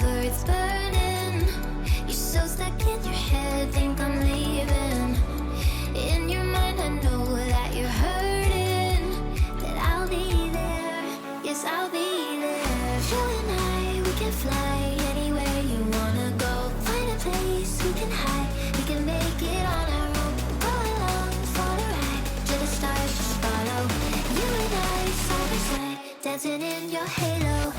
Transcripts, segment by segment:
forever, it's burning. You're so stuck in your head, think I'm leaving. In your mind I know that you're hurting, that I'll be there, yes I'll be there. You and I, we can fly anywhere you wanna go. Find a place we can hide, we can make it on our own. Go along for the ride, to the stars just follow. You and I, side by side, dancing in your halo.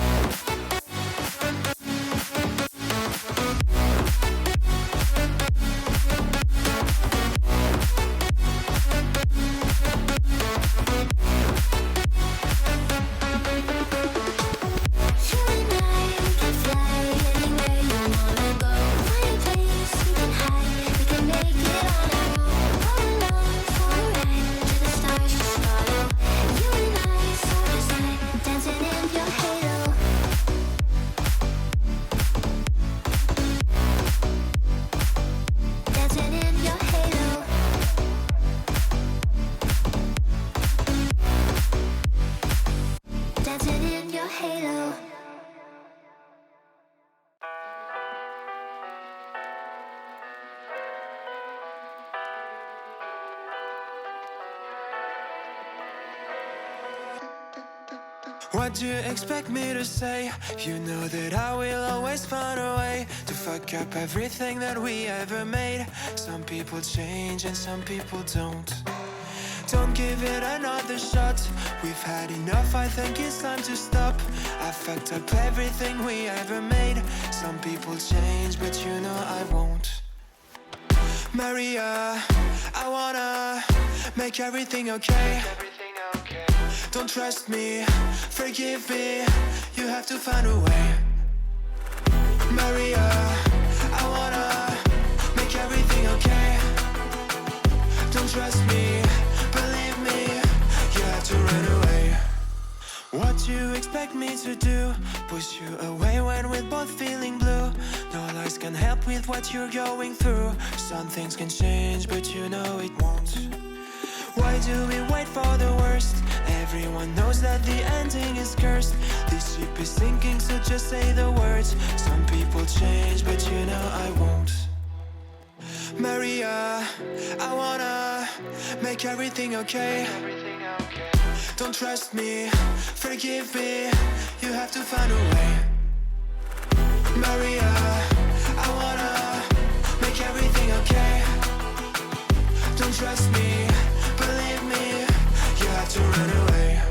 What do you expect me to say? You know that I will always find a way to fuck up everything that we ever made. Some people change and some people don't. Don't give it another shot. We've had enough, I think it's time to stop. I fucked up everything we ever made. Some people change, but you know I won't. Maria, I wanna make everything okay. Don't trust me, forgive me, you have to find a way. Maria, I wanna make everything okay. Don't trust me, believe me, you have to run away. What you expect me to do? Push you away when we're both feeling blue. No lies can help with what you're going through. Some things can change, but you know it won't. Why do we wait for the worst? Everyone knows that the ending is cursed. This ship is sinking, so just say the words. Some people change, but you know I won't. Maria, I wanna make everything okay. Don't trust me, forgive me, you have to find a way. Maria, I wanna make everything okay. Don't trust me, believe me, you have to run away.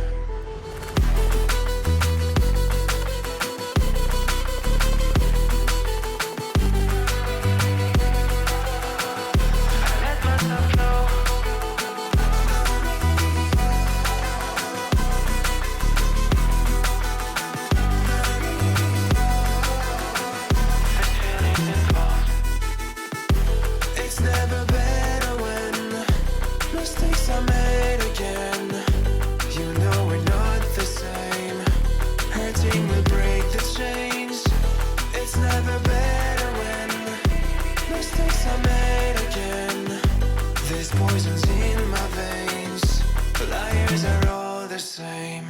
I let myself know. This feeling's involved. It's never better when mistakes are made again. You know we're not the same. Hurting will break the chains. It's never better when mistakes are made again. There's poisons in my veins. Liars are all the same.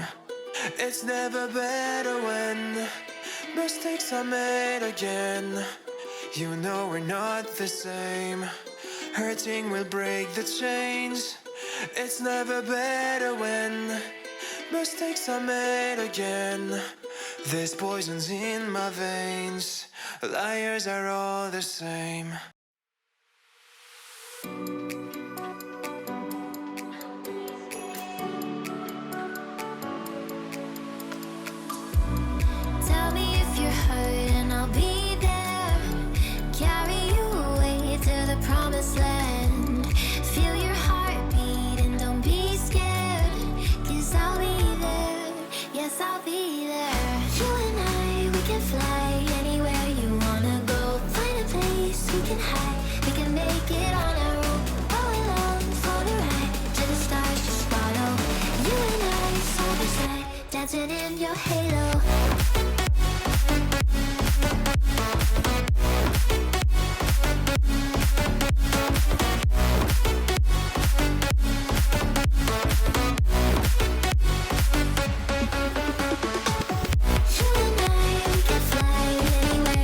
It's never better when mistakes are made again. You know we're not the same. Hurting will break the chains. It's never better when mistakes are made again. There's poisons in my veins. Liars are all the same. Tell me if you're hurt and I'll be there. Carry you away to the promised land. Feel your heartbeat and don't be scared. 'Cause I'll be there, yes I'll be there. You and I, we can fly anywhere you wanna go. Find a place we can hide, we can make it on our own. Go along for the ride, to the stars just follow. You and I, side by side, dancing in your halo. You and I, we can fly anywhere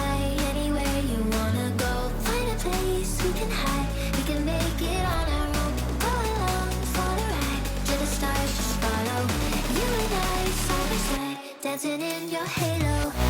fly anywhere you wanna go. Find a place we can hide. We can make it on our own. Go along for the ride. To the stars, just follow. You and I, side by side, dancing in your halo.